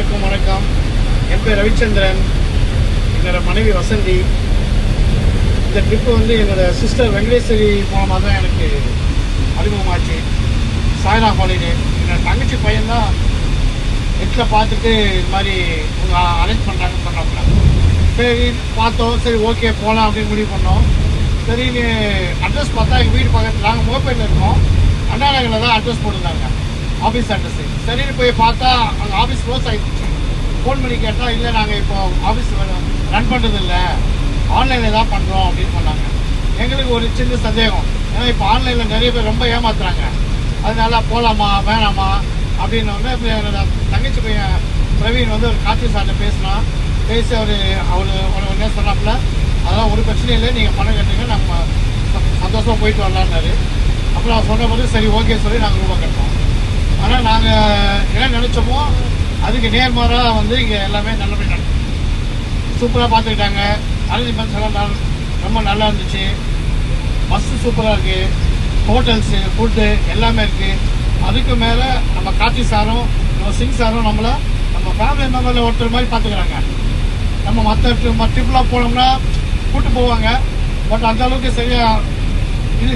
அனைவருக்கும் வணக்கம். என் பேர் ரவிச்சந்திரன், என்னோட மனைவி வசந்தி. இந்த ட்ரிப்பு வந்து என்னோட சிஸ்டர் வெங்கடேஸ்வரி மூலமாக தான் எனக்கு அறிமுகமாச்சு. சாய்ரா ஹாலிடே என்னோட தங்கச்சி பையன்தான் நெட்டில் பார்த்துட்டு இது மாதிரி அரேஞ்ச் பண்ணுறாங்கன்னு சொன்னாப்புல. சரி பார்த்தோம், சரி ஓகே போகலாம் அப்படின்னு முடிவு பண்ணோம். சரின்னு அட்ரஸ் பார்த்தா எங்கள் வீடு பக்கத்தில், நாங்கள் முகப்பேரில் இருக்கோம், அண்ணா நகரில் தான் அட்ரஸ் போட்டிருந்தாங்க, ஆஃபீஸ் அட்ரஸ்ஸு. சரின்னு போய் பார்த்தா அங்கே ஆஃபீஸ் க்ளோஸ் ஆகிடுச்சு. ஃபோன் பண்ணி கேட்டால் இல்லை நாங்கள் இப்போ ஆஃபீஸ் ரன் பண்ணுறது இல்லை, ஆன்லைனில் தான் பண்ணுறோம் அப்படின்னு சொன்னாங்க. எங்களுக்கு ஒரு சின்ன சந்தேகம், ஏன்னா இப்போ ஆன்லைனில் நிறைய பேர் ரொம்ப ஏமாத்துறாங்க, அதனால போகலாமா வேணாமா அப்படின்னோடனே இப்போ என்னோட தங்கச்சி பையன் பிரவீன் வந்து ஒரு கார்த்தி சார்கிட்ட பேசி அவர் என்ன சொன்னாப்புல, அதெல்லாம் ஒரு பிரச்சனையும் இல்லை, நீங்கள் பணம் கட்டுங்க, நம்ம சந்தோஷமாக போயிட்டு வரலான்னாரு. அப்புறம் அவர் சொன்ன போது சரி ஓகே சொல்லி நாங்கள் ரூபா கட்டோம். ஆனால் நாங்கள் என்ன நினச்சோமோ அதுக்கு நேர்மாறாக வந்து இங்கே எல்லாமே நல்லபடி நடக்கும். சூப்பராக பார்த்துக்கிட்டாங்க. அரேஞ்ச்மெண்ட்ஸ் எல்லாம் ரொம்ப நல்லா இருந்துச்சு. பஸ்ஸு சூப்பராக இருக்குது, ஹோட்டல்ஸு, ஃபுட்டு எல்லாமே இருக்குது. அதுக்கு மேலே நம்ம கார்த்தி சாரும் நம்ம சிங் சாரும் நம்ம ஃபேமிலி மெம்பரில் ஒருத்தர் மாதிரி பார்த்துக்கிறாங்க. நம்ம மற்ற ட்ரிப்லாம் போனோம்னா கூப்பிட்டு போவாங்க, பட் அந்த அளவுக்கு சரியாக இது